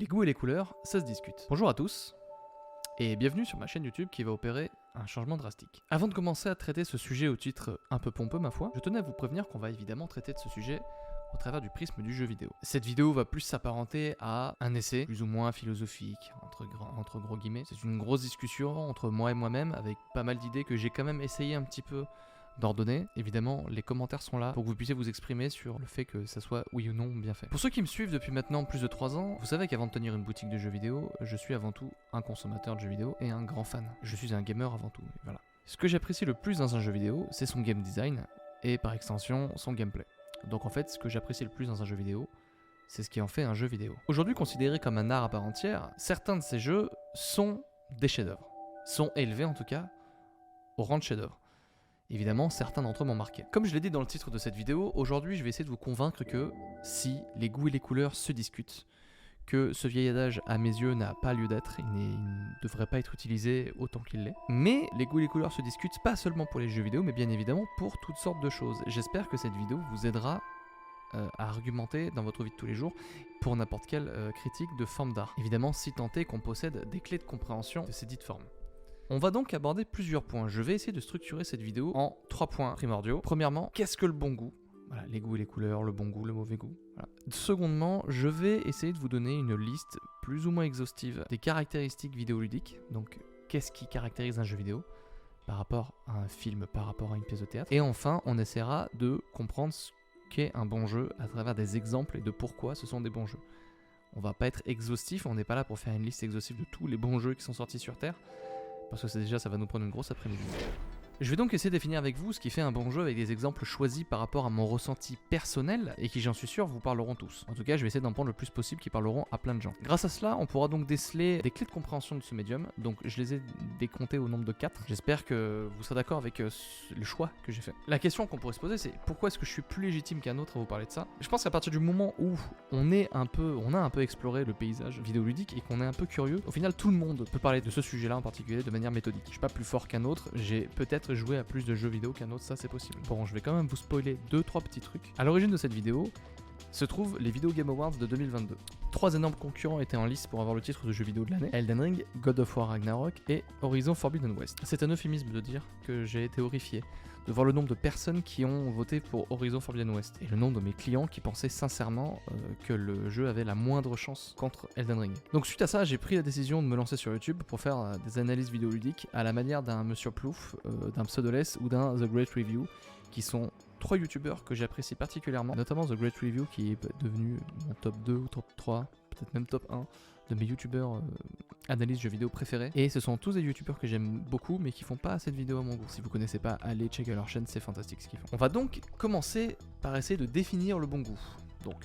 Les goûts et les couleurs, ça se discute. Bonjour à tous, et bienvenue sur ma chaîne YouTube qui va opérer un changement drastique. Avant de commencer à traiter ce sujet au titre un peu pompeux ma foi, je tenais à vous prévenir qu'on va évidemment traiter de ce sujet au travers du prisme du jeu vidéo. Cette vidéo va plus s'apparenter à un essai, plus ou moins philosophique, entre gros guillemets. C'est une grosse discussion entre moi et moi-même, avec pas mal d'idées que j'ai quand même essayé un petit peu d'ordonner. Évidemment, les commentaires sont là pour que vous puissiez vous exprimer sur le fait que ça soit oui ou non bien fait. Pour ceux qui me suivent depuis maintenant plus de 3 ans, vous savez qu'avant de tenir une boutique de jeux vidéo, je suis avant tout un consommateur de jeux vidéo et un grand fan. Je suis un gamer avant tout, voilà. Ce que j'apprécie le plus dans un jeu vidéo, c'est son game design et par extension son gameplay. Donc en fait, ce que j'apprécie le plus dans un jeu vidéo, c'est ce qui en fait un jeu vidéo. Aujourd'hui considéré comme un art à part entière, certains de ces jeux sont des chefs-d'œuvre, sont élevés en tout cas au rang de chef-d'œuvre. Évidemment, certains d'entre eux m'ont marqué. Comme je l'ai dit dans le titre de cette vidéo, aujourd'hui je vais essayer de vous convaincre que si les goûts et les couleurs se discutent, que ce vieil adage à mes yeux n'a pas lieu d'être, il ne devrait pas être utilisé autant qu'il l'est. Mais les goûts et les couleurs se discutent pas seulement pour les jeux vidéo, mais bien évidemment pour toutes sortes de choses. J'espère que cette vidéo vous aidera à argumenter dans votre vie de tous les jours pour n'importe quelle critique de forme d'art. Évidemment, si tant est qu'on possède des clés de compréhension de ces dites formes. On va donc aborder plusieurs points. Je vais essayer de structurer cette vidéo en 3 points primordiaux. Premièrement, qu'est-ce que le bon goût ? Voilà, les goûts et les couleurs, le bon goût, le mauvais goût. Voilà. Secondement, je vais essayer de vous donner une liste plus ou moins exhaustive des caractéristiques vidéoludiques. Donc, qu'est-ce qui caractérise un jeu vidéo par rapport à un film, par rapport à une pièce de théâtre. Et enfin, on essaiera de comprendre ce qu'est un bon jeu à travers des exemples et de pourquoi ce sont des bons jeux. On va pas être exhaustif, on n'est pas là pour faire une liste exhaustive de tous les bons jeux qui sont sortis sur Terre. Parce que déjà ça va nous prendre une grosse après-midi. Je vais donc essayer de définir avec vous ce qui fait un bon jeu avec des exemples choisis par rapport à mon ressenti personnel et qui, j'en suis sûr, vous parleront tous. En tout cas, je vais essayer d'en prendre le plus possible qui parleront à plein de gens. Grâce à cela, on pourra donc déceler des clés de compréhension de ce médium. Donc je les ai décomptées au nombre de 4. J'espère que vous serez d'accord avec le choix que j'ai fait. La question qu'on pourrait se poser, c'est pourquoi est-ce que je suis plus légitime qu'un autre à vous parler de ça ? Je pense qu'à partir du moment où on a un peu exploré le paysage vidéoludique et qu'on est un peu curieux, au final tout le monde peut parler de ce sujet-là en particulier de manière méthodique. Je suis pas plus fort qu'un autre, j'ai peut-être joué à plus de jeux vidéo qu'un autre, ça c'est possible. Bon, je vais quand même vous spoiler 2-3 petits trucs. À l'origine de cette vidéo se trouvent les Video Game Awards de 2022. 3 énormes concurrents étaient en lice pour avoir le titre de jeu vidéo de l'année: Elden Ring, God of War Ragnarok et Horizon Forbidden West. C'est un euphémisme de dire que j'ai été horrifié de voir le nombre de personnes qui ont voté pour Horizon Forbidden West et le nombre de mes clients qui pensaient sincèrement que le jeu avait la moindre chance contre Elden Ring. Donc suite à ça, j'ai pris la décision de me lancer sur YouTube pour faire des analyses vidéoludiques à la manière d'un Monsieur Plouf, d'un Pseudoless ou d'un The Great Review, qui sont 3 youtubeurs que j'apprécie particulièrement, notamment The Great Review qui est devenu mon top 2 ou top 3, peut-être même top 1 de mes youtubeurs analyse jeux vidéo préférés. Et ce sont tous des youtubeurs que j'aime beaucoup mais qui font pas assez de vidéos à mon goût. Si vous connaissez pas, allez checker leur chaîne, c'est fantastique ce qu'ils font. On va donc commencer par essayer de définir le bon goût. Donc,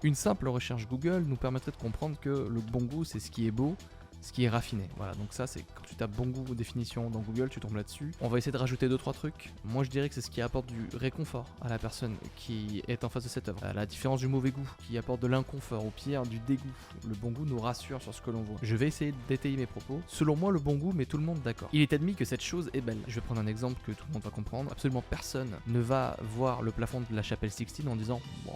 une simple recherche Google nous permettrait de comprendre que le bon goût c'est ce qui est beau, ce qui est raffiné. Voilà, donc ça c'est quand tu tapes bon goût définition dans Google, tu tombes là-dessus. On va essayer de rajouter 2-3 trucs. Moi je dirais que c'est ce qui apporte du réconfort à la personne qui est en face de cette œuvre. À la différence du mauvais goût qui apporte de l'inconfort, au pire du dégoût. Le bon goût nous rassure sur ce que l'on voit. Je vais essayer d'étayer mes propos. Selon moi, le bon goût met tout le monde d'accord. Il est admis que cette chose est belle. Je vais prendre un exemple que tout le monde va comprendre. Absolument personne ne va voir le plafond de la chapelle Sixtine en disant bon,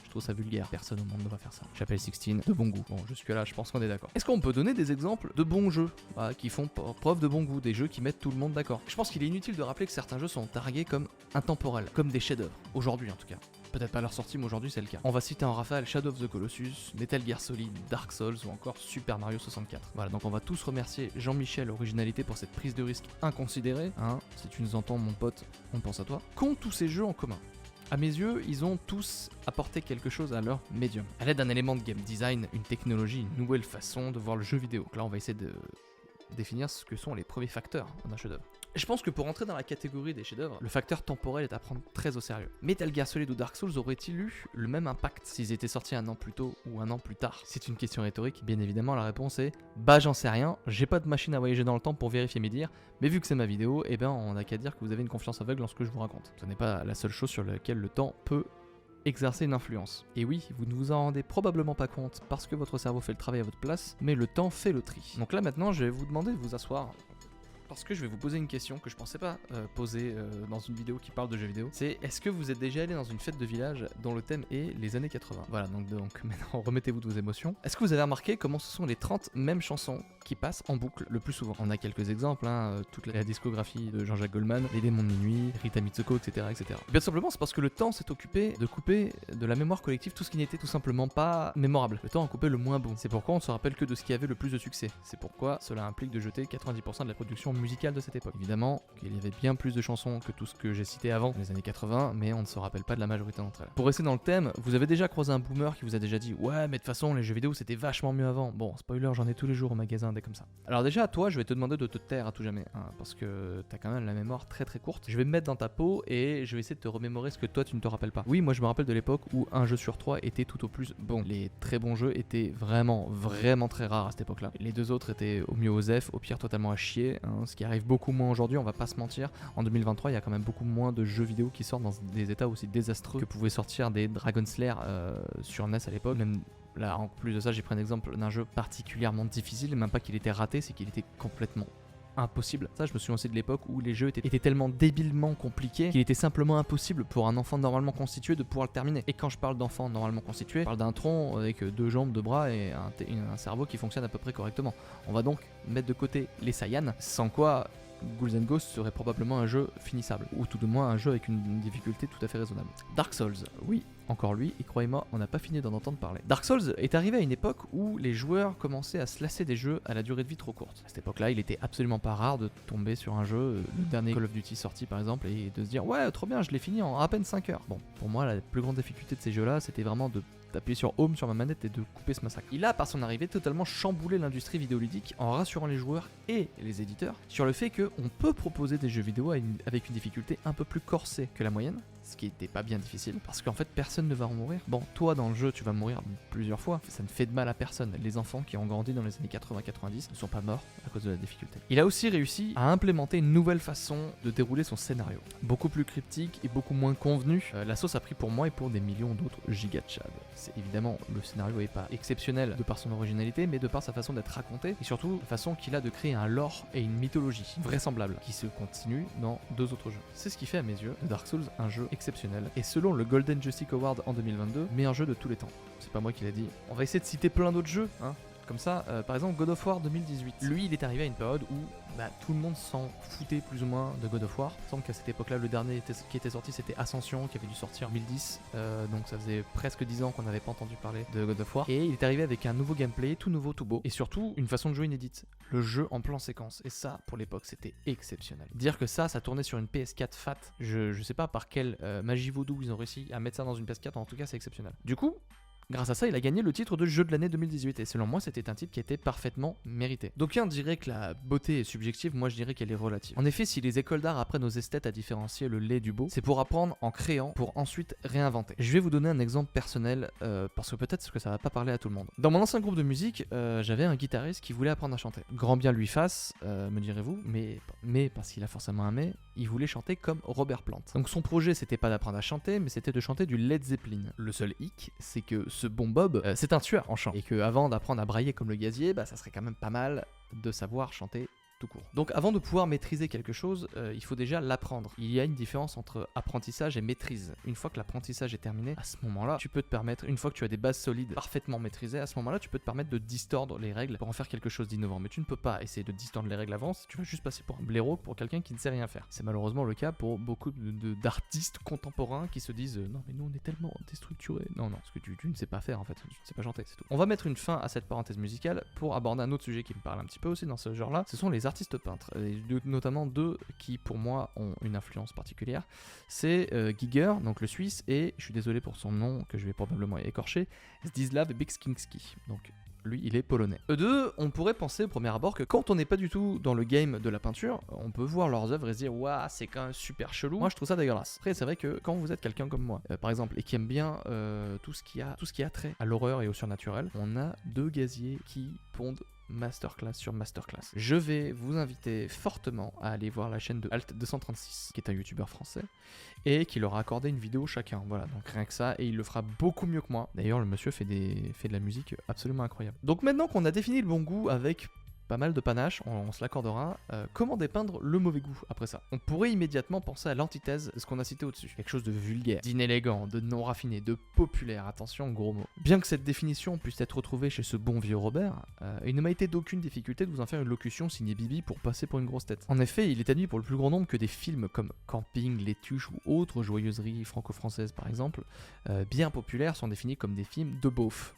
je trouve ça vulgaire, personne au monde ne va faire ça. Chapelle Sixtine, de bon goût. Bon, jusque là, je pense qu'on est d'accord. Est-ce qu'on peut donner des exemples de bons jeux qui font preuve de bon goût, des jeux qui mettent tout le monde d'accord? Je pense qu'il est inutile de rappeler que certains jeux sont targués comme intemporels, comme des chefs-d'œuvre, aujourd'hui en tout cas. Peut-être pas leur sortie, mais aujourd'hui c'est le cas. On va citer en rafale Shadow of the Colossus, Metal Gear Solid, Dark Souls ou encore Super Mario 64. Voilà, donc on va tous remercier Jean-Michel Originalité pour cette prise de risque inconsidérée. Hein, si tu nous entends, mon pote, on pense à toi. Qu'ont tous ces jeux en commun? À mes yeux, ils ont tous apporté quelque chose à leur médium. À l'aide d'un élément de game design, une technologie, une nouvelle façon de voir le jeu vidéo. Donc là, on va essayer de définir ce que sont les premiers facteurs d'un chef-d'œuvre. Je pense que pour entrer dans la catégorie des chefs-d'œuvre, le facteur temporel est à prendre très au sérieux. Metal Gear Solid ou Dark Souls auraient-ils eu le même impact s'ils étaient sortis un an plus tôt ou un an plus tard? C'est une question rhétorique, bien évidemment la réponse est bah j'en sais rien, j'ai pas de machine à voyager dans le temps pour vérifier mes dires, mais vu que c'est ma vidéo, eh ben on n'a qu'à dire que vous avez une confiance aveugle dans ce que je vous raconte. Ce n'est pas la seule chose sur laquelle le temps peut exercer une influence. Et oui, vous ne vous en rendez probablement pas compte parce que votre cerveau fait le travail à votre place, mais le temps fait le tri. Donc là maintenant, je vais vous demander de vous asseoir parce que je vais vous poser une question que je pensais pas poser dans une vidéo qui parle de jeux vidéo. C'est est-ce que vous êtes déjà allé dans une fête de village dont le thème est les années 80? Voilà, donc maintenant remettez-vous de vos émotions. Est-ce que vous avez remarqué comment ce sont les 30 mêmes chansons qui passent en boucle le plus souvent? On a quelques exemples, hein, toute la discographie de Jean-Jacques Goldman, Les Démons de Minuit, Rita Mitsuko, etc. etc. Bien simplement, c'est parce que le temps s'est occupé de couper de la mémoire collective tout ce qui n'était tout simplement pas mémorable. Le temps a coupé le moins bon. C'est pourquoi on se rappelle que de ce qui avait le plus de succès. C'est pourquoi cela implique de jeter 90% de la production musicale de cette époque. Évidemment qu'il y avait bien plus de chansons que tout ce que j'ai cité avant, les années 80, mais on ne se rappelle pas de la majorité d'entre elles. Pour rester dans le thème, vous avez déjà croisé un boomer qui vous a déjà dit « Ouais, mais de toute façon, les jeux vidéo c'était vachement mieux avant ». Bon, spoiler, j'en ai tous les jours au magasin, des comme ça. Alors déjà, toi, je vais te demander de te taire à tout jamais, hein, parce que t'as quand même la mémoire très très courte. Je vais me mettre dans ta peau et je vais essayer de te remémorer ce que toi tu ne te rappelles pas. Oui, moi je me rappelle de l'époque où un jeu sur 3 était tout au plus bon. Les très bons jeux étaient vraiment très rares à cette époque-là. Les deux autres étaient au mieux aux F, au pire totalement à chier, hein, ce qui arrive beaucoup moins aujourd'hui, on va pas se mentir. En 2023, il y a quand même beaucoup moins de jeux vidéo qui sortent dans des états aussi désastreux que pouvaient sortir des Dragon Slayer sur NES à l'époque. Même là, en plus de ça, j'ai pris un exemple d'un jeu particulièrement difficile, même pas qu'il était raté, c'est qu'il était complètement impossible. Ça, je me souviens aussi de l'époque où les jeux étaient tellement débilement compliqués qu'il était simplement impossible pour un enfant normalement constitué de pouvoir le terminer. Et quand je parle d'enfant normalement constitué, je parle d'un tronc avec 2 jambes, 2 bras et un cerveau qui fonctionne à peu près correctement. On va donc mettre de côté les Saiyans, sans quoi Ghouls and Ghosts serait probablement un jeu finissable, ou tout de moins un jeu avec une difficulté tout à fait raisonnable. Dark Souls, oui, encore lui, et croyez-moi, on n'a pas fini d'en entendre parler. Dark Souls est arrivé à une époque où les joueurs commençaient à se lasser des jeux à la durée de vie trop courte. À cette époque-là, il était absolument pas rare de tomber sur un jeu, le dernier Call of Duty sorti par exemple, et de se dire « Ouais, trop bien, je l'ai fini en à peine 5 heures ». Bon, pour moi, la plus grande difficulté de ces jeux-là, c'était vraiment d'appuyer sur Home sur ma manette et de couper ce massacre. Il a, par son arrivée, totalement chamboulé l'industrie vidéoludique en rassurant les joueurs et les éditeurs sur le fait qu'on peut proposer des jeux vidéo avec une difficulté un peu plus corsée que la moyenne, ce qui n'était pas bien difficile, parce qu'en fait personne ne va en mourir. Bon, toi dans le jeu tu vas mourir plusieurs fois, ça ne fait de mal à personne. Les enfants qui ont grandi dans les années 80-90 ne sont pas morts à cause de la difficulté. Il a aussi réussi à implémenter une nouvelle façon de dérouler son scénario, beaucoup plus cryptique et beaucoup moins convenu. La sauce a pris pour moi et pour des millions d'autres giga de chad. C'est évidemment, le scénario n'est pas exceptionnel de par son originalité, mais de par sa façon d'être raconté, et surtout la façon qu'il a de créer un lore et une mythologie vraisemblable qui se continue dans 2 autres jeux. C'est ce qui fait à mes yeux de Dark Souls un jeu exceptionnel, et selon le Golden Joystick Award en 2022, meilleur jeu de tous les temps. C'est pas moi qui l'ai dit. On va essayer de citer plein d'autres jeux, hein. Comme ça, par exemple God of War 2018. Lui, il est arrivé à une période où tout le monde s'en foutait plus ou moins de God of War. Il me semble qu'à cette époque-là, le dernier qui était sorti, c'était Ascension, qui avait dû sortir en 2010. Donc ça faisait presque 10 ans qu'on n'avait pas entendu parler de God of War. Et il est arrivé avec un nouveau gameplay, tout nouveau, tout beau. Et surtout, une façon de jouer inédite. Le jeu en plan séquence. Et ça, pour l'époque, c'était exceptionnel. Dire que ça tournait sur une PS4 fat, je sais pas par quelle magie vaudou ils ont réussi à mettre ça dans une PS4, en tout cas, c'est exceptionnel. Du coup, grâce à ça, il a gagné le titre de jeu de l'année 2018 et selon moi, c'était un titre qui était parfaitement mérité. D'aucuns diraient que la beauté est subjective, moi je dirais qu'elle est relative. En effet, si les écoles d'art apprennent aux esthètes à différencier le laid du beau, c'est pour apprendre en créant, pour ensuite réinventer. Je vais vous donner un exemple personnel parce que peut-être que ça va pas parler à tout le monde. Dans mon ancien groupe de musique, j'avais un guitariste qui voulait apprendre à chanter. Grand bien lui fasse, me direz-vous, mais parce qu'il a forcément un mais, il voulait chanter comme Robert Plant. Donc son projet, c'était pas d'apprendre à chanter, mais c'était de chanter du Led Zeppelin. Le seul hic, c'est que ce bon Bob, c'est un tueur en chant. Et que avant d'apprendre à brailler comme le gazier, ça serait quand même pas mal de savoir chanter tout court. Donc avant de pouvoir maîtriser quelque chose, il faut déjà l'apprendre. Il y a une différence entre apprentissage et maîtrise. Une fois que l'apprentissage est terminé, à ce moment-là, tu peux te permettre, une fois que tu as des bases solides, parfaitement maîtrisées, à ce moment-là, tu peux te permettre de distordre les règles pour en faire quelque chose d'innovant. Mais tu ne peux pas essayer de distordre les règles avant, tu vas juste passer pour un blaireau, pour quelqu'un qui ne sait rien faire. C'est malheureusement le cas pour beaucoup d'artistes contemporains qui se disent non mais nous on est tellement déstructurés. Non, parce que tu ne sais pas faire en fait, tu ne sais pas chanter, c'est tout. On va mettre une fin à cette parenthèse musicale pour aborder un autre sujet qui me parle un petit peu aussi dans ce genre-là. Ce sont les artistes peintres, et notamment 2 qui pour moi ont une influence particulière. C'est Giger, donc le Suisse, et je suis désolé pour son nom que je vais probablement écorcher, Zdzislaw Beksiński. Donc lui, il est polonais. Eux deux, on pourrait penser au premier abord que quand on n'est pas du tout dans le game de la peinture, on peut voir leurs œuvres et se dire waouh, c'est quand même super chelou. Moi, je trouve ça dégueulasse. Après, c'est vrai que quand vous êtes quelqu'un comme moi, par exemple, et qui aime bien tout ce qui a trait à l'horreur et au surnaturel, on a 2 gaziers qui pondent masterclass sur masterclass. Je vais vous inviter fortement à aller voir la chaîne de Alt236, qui est un youtubeur français, et qui leur a accordé une vidéo chacun. Voilà, donc rien que ça, et il le fera beaucoup mieux que moi. D'ailleurs, le monsieur fait de la musique absolument incroyable. Donc maintenant qu'on a défini le bon goût avec pas mal de panache, on se l'accordera. Comment dépeindre le mauvais goût après ça? On pourrait immédiatement penser à l'antithèse de ce qu'on a cité au-dessus. Quelque chose de vulgaire, d'inélégant, de non raffiné, de populaire, attention gros mots. Bien que cette définition puisse être retrouvée chez ce bon vieux Robert, il ne m'a été d'aucune difficulté de vous en faire une locution signée Bibi pour passer pour une grosse tête. En effet, il est admis pour le plus grand nombre que des films comme Camping, Les Tuches ou autres joyeuseries franco-françaises par exemple, bien populaires, sont définis comme des films de beauf.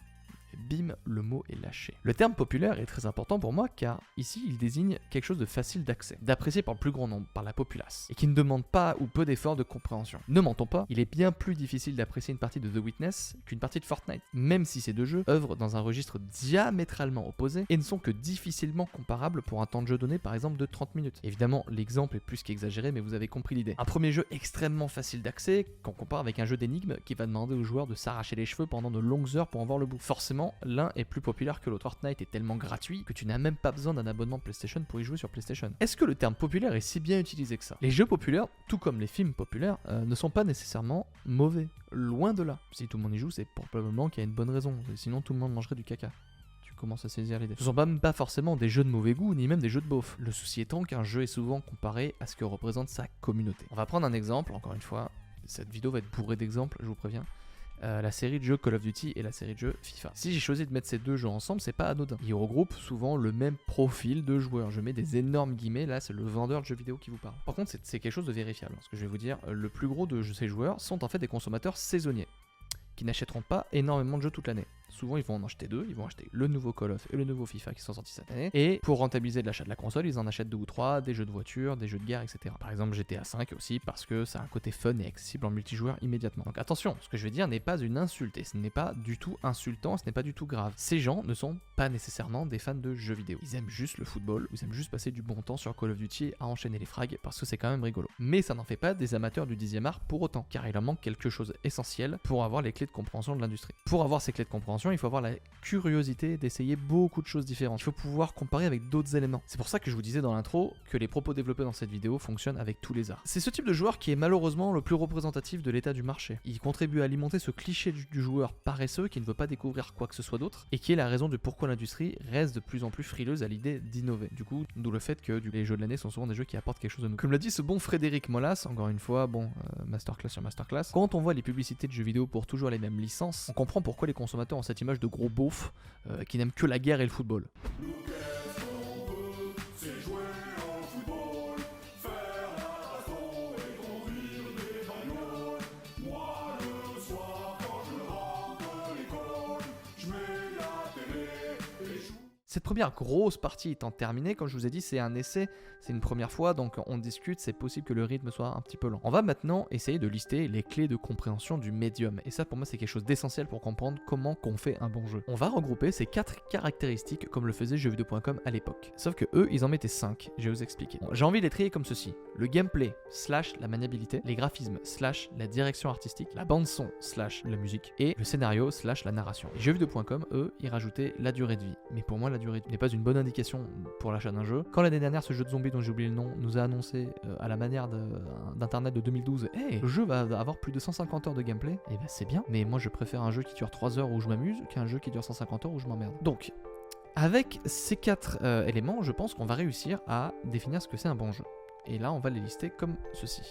Bim, le mot est lâché. Le terme populaire est très important pour moi car ici il désigne quelque chose de facile d'accès, d'apprécié par le plus grand nombre, par la populace, et qui ne demande pas ou peu d'efforts de compréhension. Ne mentons pas, il est bien plus difficile d'apprécier une partie de The Witness qu'une partie de Fortnite, même si ces deux jeux œuvrent dans un registre diamétralement opposé et ne sont que difficilement comparables pour un temps de jeu donné par exemple de 30 minutes. Évidemment, l'exemple est plus qu'exagéré, mais vous avez compris l'idée. Un premier jeu extrêmement facile d'accès qu'on compare avec un jeu d'énigmes qui va demander aux joueurs de s'arracher les cheveux pendant de longues heures pour en voir le bout. Forcément, l'un est plus populaire que l'autre. Fortnite est tellement gratuit que tu n'as même pas besoin d'un abonnement PlayStation pour y jouer sur PlayStation. Est-ce que le terme populaire est si bien utilisé que ça? Les jeux populaires, tout comme les films populaires, ne sont pas nécessairement mauvais. Loin de là. Si tout le monde y joue, c'est probablement qu'il y a une bonne raison. Sinon, tout le monde mangerait du caca. Commence à saisir l'idée. Ce ne sont même pas forcément des jeux de mauvais goût, ni même des jeux de beauf. Le souci étant qu'un jeu est souvent comparé à ce que représente sa communauté. On va prendre un exemple, encore une fois, cette vidéo va être bourrée d'exemples, je vous préviens. La série de jeux Call of Duty et la série de jeux FIFA. Si j'ai choisi de mettre ces deux jeux ensemble, c'est pas anodin. Ils regroupent souvent le même profil de joueurs. Je mets des énormes guillemets, là c'est le vendeur de jeux vidéo qui vous parle. Par contre, c'est quelque chose de vérifiable. Ce que je vais vous dire, le plus gros de ces joueurs sont en fait des consommateurs saisonniers, qui n'achèteront pas énormément de jeux toute l'année. Souvent, ils vont en acheter deux, ils vont acheter le nouveau Call of et le nouveau FIFA qui sont sortis cette année. Et pour rentabiliser de l'achat de la console, ils en achètent deux ou trois, des jeux de voiture, des jeux de guerre, etc. Par exemple, GTA V aussi, parce que ça a un côté fun et accessible en multijoueur immédiatement. Donc attention, ce que je vais dire n'est pas une insulte, et ce n'est pas du tout insultant, ce n'est pas du tout grave. Ces gens ne sont pas nécessairement des fans de jeux vidéo. Ils aiment juste le football, ils aiment juste passer du bon temps sur Call of Duty à enchaîner les frags, parce que c'est quand même rigolo. Mais ça n'en fait pas des amateurs du 10e art pour autant, car il en manque quelque chose essentiel pour avoir les clés de compréhension de l'industrie. Pour avoir ces clés de compréhension, il faut avoir la curiosité d'essayer beaucoup de choses différentes. Il faut pouvoir comparer avec d'autres éléments. C'est pour ça que je vous disais dans l'intro que les propos développés dans cette vidéo fonctionnent avec tous les arts. C'est ce type de joueur qui est malheureusement le plus représentatif de l'état du marché. Il contribue à alimenter ce cliché du joueur paresseux qui ne veut pas découvrir quoi que ce soit d'autre et qui est la raison de pourquoi l'industrie reste de plus en plus frileuse à l'idée d'innover. Du coup, d'où le fait que les jeux de l'année sont souvent des jeux qui apportent quelque chose de nouveau. Comme l'a dit ce bon Frédéric Molas, encore une fois, masterclass sur masterclass, quand on voit les publicités de jeux vidéo pour toujours les mêmes licences, on comprend pourquoi les consommateurs ont cette image de gros beaufs qui n'aiment que la guerre et le football. Cette première grosse partie étant terminée, comme je vous ai dit, c'est un essai, c'est une première fois, donc on discute, c'est possible que le rythme soit un petit peu lent. On va maintenant essayer de lister les clés de compréhension du médium, et ça pour moi c'est quelque chose d'essentiel pour comprendre comment qu'on fait un bon jeu. On va regrouper ces 4 caractéristiques comme le faisait jeuxvideo.com à l'époque. Sauf que eux, ils en mettaient 5, je vais vous expliquer. Bon, j'ai envie de les trier comme ceci. Le gameplay / la maniabilité, les graphismes / la direction artistique, la bande son / la musique, et le scénario / la narration. Et jeuxvideo.com, eux, ils rajoutaient la durée de vie. Mais pour moi, la durée n'est pas une bonne indication pour l'achat d'un jeu. Quand l'année dernière, ce jeu de zombies dont j'ai oublié le nom nous a annoncé à la manière d'internet de 2012, hey, le jeu va avoir plus de 150 heures de gameplay, et ben c'est bien, mais moi je préfère un jeu qui dure 3 heures où je m'amuse qu'un jeu qui dure 150 heures où je m'emmerde. Donc, avec ces 4 éléments, je pense qu'on va réussir à définir ce que c'est un bon jeu. Et là, on va les lister comme ceci.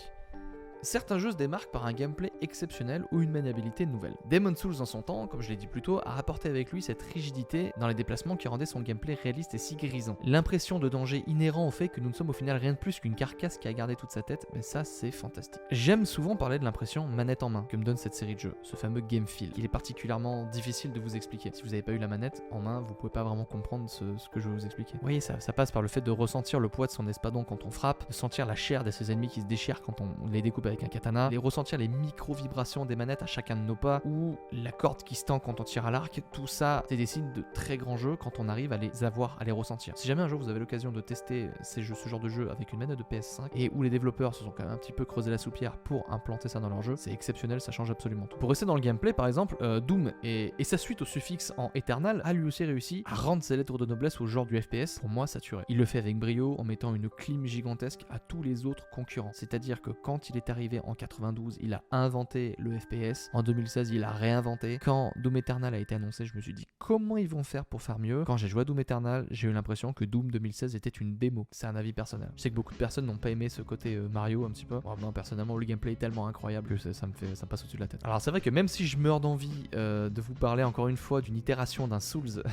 Certains jeux se démarquent par un gameplay exceptionnel ou une maniabilité nouvelle. Demon's Souls en son temps, comme je l'ai dit plus tôt, a apporté avec lui cette rigidité dans les déplacements qui rendait son gameplay réaliste et si grisant. L'impression de danger inhérent au fait que nous ne sommes au final rien de plus qu'une carcasse qui a gardé toute sa tête, mais ça c'est fantastique. J'aime souvent parler de l'impression manette en main que me donne cette série de jeux, ce fameux game feel. Il est particulièrement difficile de vous expliquer. Si vous n'avez pas eu la manette en main, vous pouvez pas vraiment comprendre ce que je vais vous expliquer. Vous voyez, ça passe par le fait de ressentir le poids de son espadon quand on frappe, de sentir la chair de ses ennemis qui se déchirent quand on les découpe avec un katana, et ressentir les micro-vibrations des manettes à chacun de nos pas, ou la corde qui se tend quand on tire à l'arc. Tout ça, c'est des signes de très grands jeux quand on arrive à les avoir, à les ressentir. Si jamais un jour vous avez l'occasion de tester ce genre de jeu avec une manette de PS5, et où les développeurs se sont quand même un petit peu creusé la soupière pour implanter ça dans leur jeu, c'est exceptionnel, ça change absolument tout. Pour rester dans le gameplay, par exemple, Doom et sa suite au suffixe en Eternal a lui aussi réussi à rendre ses lettres de noblesse au genre du FPS, pour moi saturé. Il le fait avec brio en mettant une clim gigantesque à tous les autres concurrents. C'est-à-dire que quand il est arrivé en 92, il a inventé le FPS. En 2016, il a réinventé. Quand Doom Eternal a été annoncé, je me suis dit comment ils vont faire pour faire mieux. Quand j'ai joué à Doom Eternal, j'ai eu l'impression que Doom 2016 était une démo. C'est un avis personnel. Je sais que beaucoup de personnes n'ont pas aimé ce côté Mario un petit peu. Bon, moi, personnellement, le gameplay est tellement incroyable que ça me passe au-dessus de la tête. Alors c'est vrai que même si je meurs d'envie de vous parler encore une fois d'une itération d'un Souls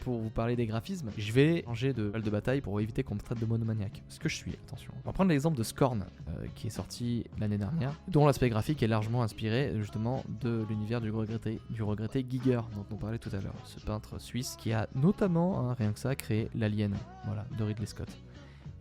pour vous parler des graphismes, je vais changer de balle de bataille pour éviter qu'on me traite de monomaniaque. Ce que je suis, attention. On va prendre l'exemple de Scorn, qui est sorti l'année dernière, dont l'aspect graphique est largement inspiré justement de l'univers du regretté Giger, dont on parlait tout à l'heure. Ce peintre suisse qui a notamment, rien que ça, créé l'Alien, voilà, de Ridley Scott.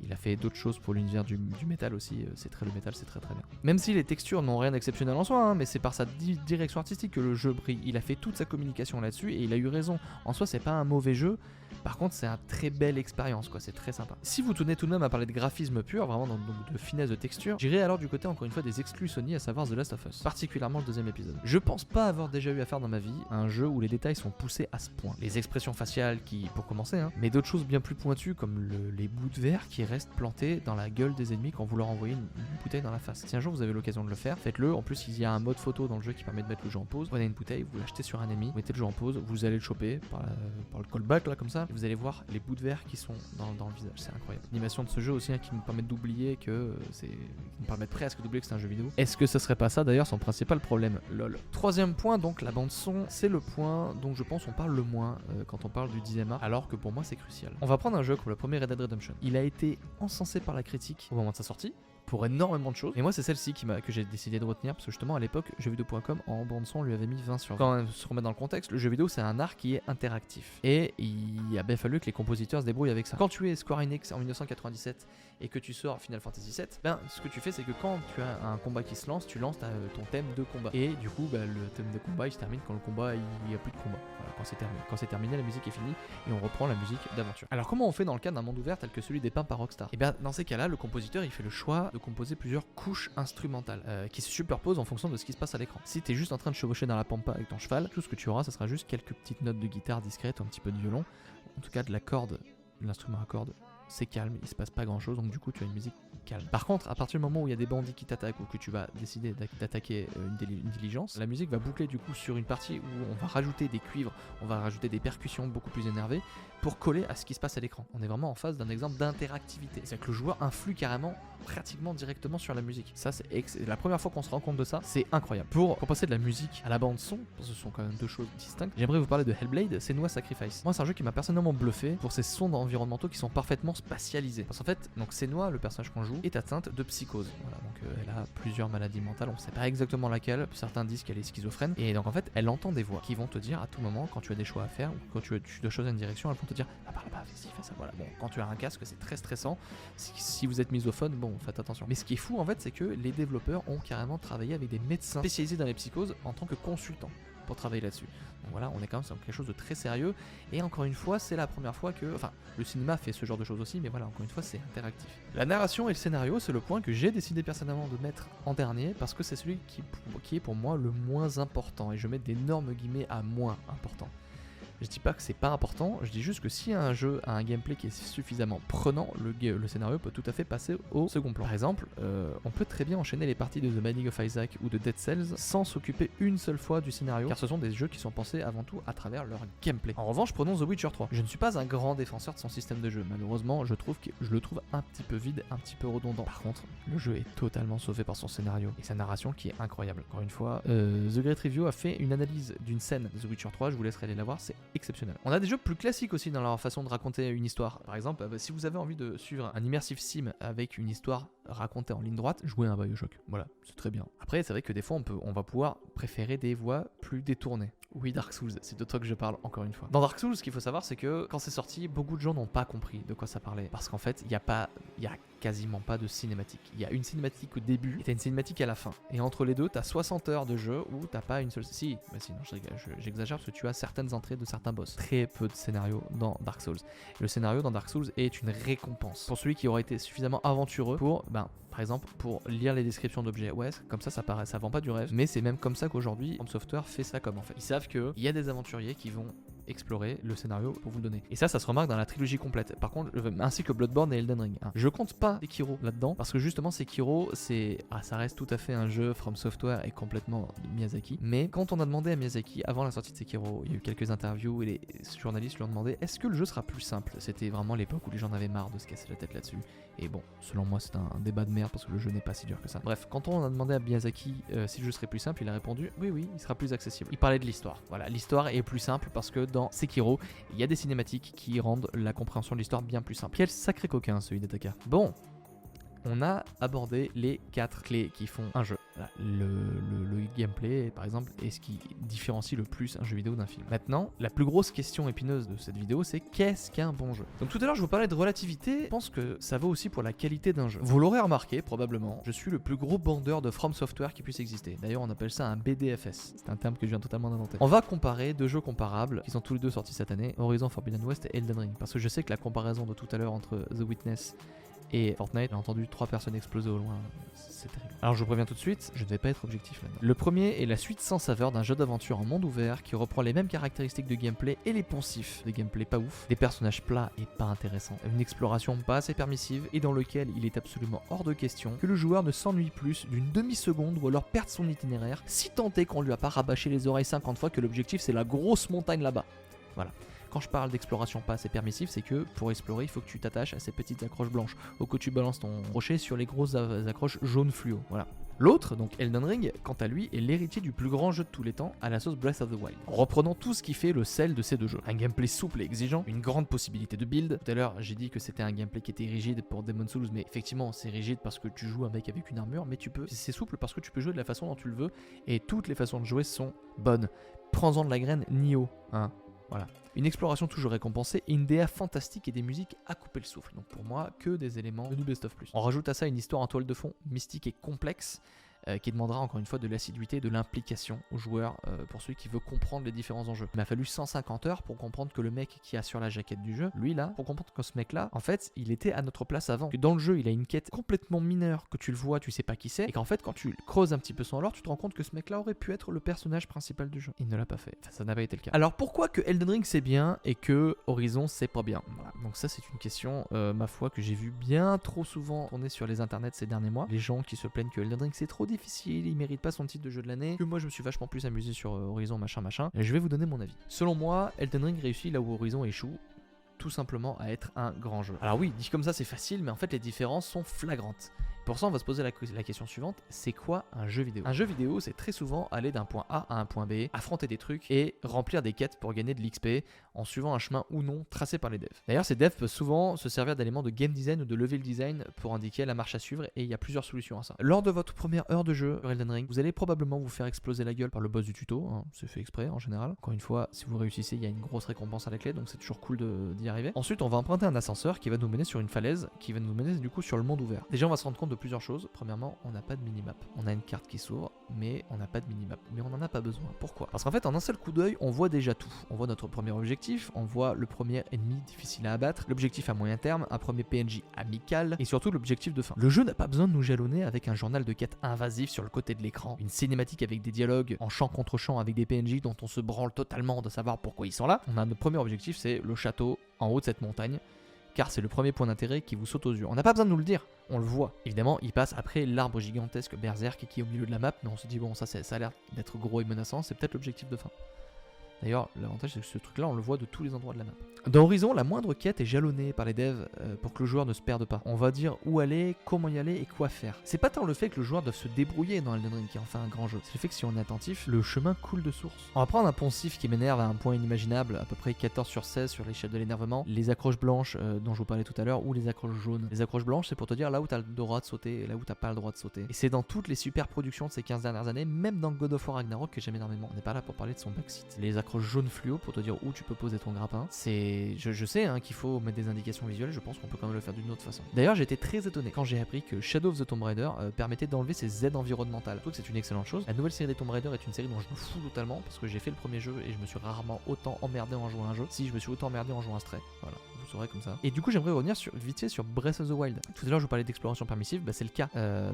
Il a fait d'autres choses pour l'univers du métal aussi, le métal c'est très très bien. Même si les textures n'ont rien d'exceptionnel en soi, mais c'est par sa direction artistique que le jeu brille. Il a fait toute sa communication là-dessus et il a eu raison. En soi c'est pas un mauvais jeu, par contre c'est une très belle expérience, quoi. C'est très sympa. Si vous tenez tout de même à parler de graphisme pur, vraiment donc de finesse de texture, j'irai alors du côté encore une fois des exclus Sony, à savoir The Last of Us, particulièrement le deuxième épisode. Je pense pas avoir déjà eu affaire dans ma vie à un jeu où les détails sont poussés à ce point. Les expressions faciales pour commencer, mais d'autres choses bien plus pointues comme les bouts de verre qui restent plantés dans la gueule des ennemis quand vous leur envoyez une bouteille dans la face. Si un jour vous avez l'occasion de le faire, faites-le. En plus, il y a un mode photo dans le jeu qui permet de mettre le jeu en pause. Prenez une bouteille, vous l'achetez sur un ennemi, vous mettez le jeu en pause, vous allez le choper par le callback là comme ça, et vous allez voir les bouts de verre qui sont dans le visage. C'est incroyable. L'animation de ce jeu aussi qui nous permet d'oublier que qui nous permet presque d'oublier que c'est un jeu vidéo. Est-ce que ça serait pas ça d'ailleurs son principal problème? Lol. Troisième point, donc la bande son, c'est le point dont je pense on parle le moins quand on parle du 10e art, alors que pour moi c'est crucial. On va prendre un jeu comme le premier Red Dead Redemption. Il a été encensé par la critique au moment de sa sortie pour énormément de choses, et moi c'est celle-ci que j'ai décidé de retenir parce que justement à l'époque jeuxvideo.com en bande son lui avait mis 20 sur 20. Quand même se remettre dans le contexte, le jeu vidéo c'est un art qui est interactif et il a bien fallu que les compositeurs se débrouillent avec ça. Quand tu es Square Enix en 1997 et que tu sors Final Fantasy VII, ce que tu fais c'est que quand tu as un combat qui se lance, tu lances ton thème de combat, et du coup le thème de combat il se termine quand le combat il n'y a plus de combat. Voilà, quand c'est terminé, la musique est finie et on reprend la musique d'aventure. Alors comment on fait dans le cadre d'un monde ouvert tel que celui dépeint par Rockstar? Et bien dans ces cas-là, le compositeur il fait le choix de composer plusieurs couches instrumentales qui se superposent en fonction de ce qui se passe à l'écran. Si t'es juste en train de chevaucher dans la pampa avec ton cheval, tout ce que tu auras, ça sera juste quelques petites notes de guitare discrètes ou un petit peu de violon, en tout cas de la corde, de l'instrument à cordes. C'est calme, il se passe pas grand chose, donc du coup tu as une musique calme. Par contre, à partir du moment où il y a des bandits qui t'attaquent ou que tu vas décider d'attaquer une diligence, la musique va boucler du coup sur une partie où on va rajouter des cuivres, on va rajouter des percussions beaucoup plus énervées pour coller à ce qui se passe à l'écran. On est vraiment en face d'un exemple d'interactivité. C'est-à-dire que le joueur influe carrément, pratiquement directement sur la musique. Ça, c'est la première fois qu'on se rend compte de ça, c'est incroyable. Pour passer de la musique à la bande son, parce que ce sont quand même deux choses distinctes, j'aimerais vous parler de Hellblade, Senua's Sacrifice. Moi, c'est un jeu qui m'a personnellement bluffé pour ses sons environnementaux qui sont parfaitement spatialisés. Parce qu'en fait, donc Senua, le personnage qu'on joue, est atteinte de psychose. Voilà, donc elle a plusieurs maladies mentales, on ne sait pas exactement laquelle. Certains disent qu'elle est schizophrène. Et donc en fait, elle entend des voix qui vont te dire à tout moment, quand tu as des choix à faire ou quand tu dois choisir une direction, elles vont te dire par là-bas, vas-y, fais ça. Voilà. Bon, quand tu as un casque, c'est très stressant. Si vous êtes misophone, bon, faites attention. Mais ce qui est fou en fait, c'est que les développeurs ont carrément travaillé avec des médecins spécialisés dans les psychoses en tant que consultants pour travailler là-dessus. Donc voilà, on est quand même sur quelque chose de très sérieux. Et encore une fois, c'est la première fois que... Enfin, le cinéma fait ce genre de choses aussi, mais voilà, encore une fois, c'est interactif. La narration et le scénario, c'est le point que j'ai décidé personnellement de mettre en dernier, parce que c'est celui qui est pour moi le moins important. Et je mets d'énormes guillemets à moins important. Je dis pas que c'est pas important, je dis juste que si un jeu a un gameplay qui est suffisamment prenant, le scénario peut tout à fait passer au second plan. Par exemple, on peut très bien enchaîner les parties de The Binding of Isaac ou de Dead Cells sans s'occuper une seule fois du scénario, car ce sont des jeux qui sont pensés avant tout à travers leur gameplay. En revanche, prenons The Witcher 3. Je ne suis pas un grand défenseur de son système de jeu, malheureusement, je le trouve un petit peu vide, un petit peu redondant. Par contre, le jeu est totalement sauvé par son scénario et sa narration qui est incroyable. Encore une fois, The Great Review a fait une analyse d'une scène de The Witcher 3, je vous laisserai aller la voir, c'est exceptionnel. On a des jeux plus classiques aussi dans leur façon de raconter une histoire. Par exemple, si vous avez envie de suivre un immersive sim avec une histoire racontée en ligne droite, jouez à un Bioshock. Voilà, c'est très bien. Après, c'est vrai que des fois, on va pouvoir préférer des voies plus détournées. Oui, Dark Souls, c'est de toi que je parle encore une fois. Dans Dark Souls, ce qu'il faut savoir, c'est que quand c'est sorti, beaucoup de gens n'ont pas compris de quoi ça parlait. Parce qu'en fait, il y a quasiment pas de cinématique. Il y a une cinématique au début et t'as une cinématique à la fin. Et entre les deux, t'as 60 heures de jeu où t'as pas une seule... Si, mais sinon, j'exagère parce que tu as certaines entrées de certains boss. Très peu de scénario dans Dark Souls. Le scénario dans Dark Souls est une récompense pour celui qui aurait été suffisamment aventureux pour, par exemple, pour lire les descriptions d'objets. Ouais, comme ça paraît, ça vend pas du rêve. Mais c'est même comme ça qu'aujourd'hui, From Software fait ça comme en fait. Ils savent qu'il y a des aventuriers qui vont explorer le scénario pour vous le donner. Et ça se remarque dans la trilogie complète. Par contre, ainsi que Bloodborne et Elden Ring. Hein. Je compte pas Sekiro là-dedans parce que justement Sekiro, ça reste tout à fait un jeu From Software et complètement de Miyazaki. Mais quand on a demandé à Miyazaki avant la sortie de Sekiro, il y a eu quelques interviews et les journalistes lui ont demandé est-ce que le jeu sera plus simple. C'était vraiment l'époque où les gens en avaient marre de se casser la tête là-dessus. Et bon, selon moi, c'est un débat de merde parce que le jeu n'est pas si dur que ça. Bref, quand on a demandé à Miyazaki si le jeu serait plus simple, il a répondu oui, il sera plus accessible. Il parlait de l'histoire. Voilà, l'histoire est plus simple parce que dans Sekiro, il y a des cinématiques qui rendent la compréhension de l'histoire bien plus simple. Quel sacré coquin celui d'Etaka. Bon, on a abordé les 4 clés qui font un jeu. Voilà, le gameplay, par exemple, est ce qui différencie le plus un jeu vidéo d'un film. Maintenant, la plus grosse question épineuse de cette vidéo, c'est qu'est-ce qu'un bon jeu? Donc tout à l'heure, je vous parlais de relativité, je pense que ça vaut aussi pour la qualité d'un jeu. Vous l'aurez remarqué, probablement, je suis le plus gros bandeur de From Software qui puisse exister. D'ailleurs, on appelle ça un BDFS. C'est un terme que je viens totalement d'inventer. On va comparer 2 jeux comparables, qui sont tous les 2 sortis cette année, Horizon Forbidden West et Elden Ring. Parce que je sais que la comparaison de tout à l'heure entre The Witness et Fortnite, j'ai entendu 3 personnes exploser au loin, c'est terrible. Alors je vous préviens tout de suite, je ne vais pas être objectif là-dedans. Le premier est la suite sans saveur d'un jeu d'aventure en monde ouvert qui reprend les mêmes caractéristiques de gameplay et les poncifs de gameplay pas ouf, des personnages plats et pas intéressants, une exploration pas assez permissive et dans lequel il est absolument hors de question que le joueur ne s'ennuie plus d'une demi-seconde ou alors perde son itinéraire, si tant est qu'on lui a pas rabâché les oreilles 50 fois que l'objectif c'est la grosse montagne là-bas. Voilà. Quand je parle d'exploration pas assez permissive, c'est que pour explorer, il faut que tu t'attaches à ces petites accroches blanches ou que tu balances ton rocher sur les grosses accroches jaunes fluo. Voilà. L'autre, donc Elden Ring, quant à lui, est l'héritier du plus grand jeu de tous les temps à la sauce Breath of the Wild. Reprenons tout ce qui fait le sel de ces 2 jeux. Un gameplay souple et exigeant, une grande possibilité de build. Tout à l'heure, j'ai dit que c'était un gameplay qui était rigide pour Demon's Souls, mais effectivement, c'est rigide parce que tu joues un mec avec une armure, mais c'est souple parce que tu peux jouer de la façon dont tu le veux et toutes les façons de jouer sont bonnes. Prends-en de la graine Nioh, hein. Voilà. Une exploration toujours récompensée et une DA fantastique et des musiques à couper le souffle. Donc pour moi, que des éléments de du Best of Plus. On rajoute à ça une histoire en toile de fond mystique et complexe qui demandera encore une fois de l'assiduité et de l'implication aux joueurs pour celui qui veut comprendre les différents enjeux. Il m'a fallu 150 heures pour comprendre que le mec qui a sur la jaquette du jeu, lui là, pour comprendre que ce mec là, en fait, il était à notre place avant. Que dans le jeu, il a une quête complètement mineure, que tu le vois, tu sais pas qui c'est, et qu'en fait, quand tu creuses un petit peu son lore, tu te rends compte que ce mec là aurait pu être le personnage principal du jeu. Il ne l'a pas fait. Enfin, ça n'a pas été le cas. Alors pourquoi que Elden Ring c'est bien et que Horizon c'est pas bien? Voilà. Donc ça c'est une question, ma foi, que j'ai vu bien trop souvent tourner sur les internets ces derniers mois. Les gens qui se plaignent que Elden Ring c'est trop difficile, il mérite pas son titre de jeu de l'année, que moi je me suis vachement plus amusé sur Horizon machin. Et je vais vous donner mon avis. Selon moi, Elden Ring réussit là où Horizon échoue, tout simplement à être un grand jeu. Alors oui, dit comme ça c'est facile, mais en fait les différences sont flagrantes. Pour ça, on va se poser la question suivante, c'est quoi un jeu vidéo? Un jeu vidéo, c'est très souvent aller d'un point A à un point B, affronter des trucs et remplir des quêtes pour gagner de l'XP en suivant un chemin ou non tracé par les devs. D'ailleurs, ces devs peuvent souvent se servir d'éléments de game design ou de level design pour indiquer la marche à suivre et il y a plusieurs solutions à ça. Lors de votre première heure de jeu sur Elden Ring, vous allez probablement vous faire exploser la gueule par le boss du tuto, hein, c'est fait exprès en général. Encore une fois, si vous réussissez, il y a une grosse récompense à la clé, donc c'est toujours cool d'y arriver. Ensuite, on va emprunter un ascenseur qui va nous mener sur une falaise, qui va nous mener du coup sur le monde ouvert. Déjà, on va se rendre compte de plusieurs choses. Premièrement, on n'a pas de minimap. On a une carte qui s'ouvre, mais on n'a pas de minimap. Mais on n'en a pas besoin. Pourquoi? Parce qu'en fait, en un seul coup d'œil, on voit déjà tout. On voit notre premier objectif, on voit le premier ennemi difficile à abattre, l'objectif à moyen terme, un premier PNJ amical, et surtout l'objectif de fin. Le jeu n'a pas besoin de nous jalonner avec un journal de quête invasif sur le côté de l'écran, une cinématique avec des dialogues en champ contre champ avec des PNJ dont on se branle totalement de savoir pourquoi ils sont là. On a notre premier objectif, c'est le château en haut de cette montagne, car c'est le premier point d'intérêt qui vous saute aux yeux. On n'a pas besoin de nous le dire, on le voit. Évidemment, il passe après l'arbre gigantesque Berserk qui est au milieu de la map, mais on se dit bon, ça a l'air d'être gros et menaçant, c'est peut-être l'objectif de fin. D'ailleurs, l'avantage c'est que ce truc-là, on le voit de tous les endroits de la map. Dans Horizon, la moindre quête est jalonnée par les devs pour que le joueur ne se perde pas. On va dire où aller, comment y aller et quoi faire. C'est pas tant le fait que le joueur doive se débrouiller dans Elden Ring qui en fait un grand jeu. C'est le fait que si on est attentif, le chemin coule de source. On va prendre un poncif qui m'énerve à un point inimaginable, à peu près 14/16 sur l'échelle de l'énervement. Les accroches blanches dont je vous parlais tout à l'heure ou les accroches jaunes. Les accroches blanches, c'est pour te dire là où t'as le droit de sauter et là où t'as pas le droit de sauter. Et c'est dans toutes les super productions de ces 15 dernières années, même dans God of War Ragnarok que j'aime énormément. On n'est pas là pour parler de son backseat. Les accroches jaunes fluo pour te dire où tu peux poser ton grappin. Je sais hein, qu'il faut mettre des indications visuelles, je pense qu'on peut quand même le faire d'une autre façon. D'ailleurs, j'ai été très étonné quand j'ai appris que Shadow of the Tomb Raider permettait d'enlever ses aides environnementales. Je trouve que c'est une excellente chose. La nouvelle série des Tomb Raider est une série dont je me fous totalement parce que j'ai fait le premier jeu et je me suis rarement autant emmerdé en jouant à un jeu. Si je me suis autant emmerdé en jouant à Stray. Voilà, vous saurez comme ça. Et du coup, j'aimerais revenir vite fait sur Breath of the Wild. Tout à l'heure, je vous parlais d'exploration permissive, c'est le cas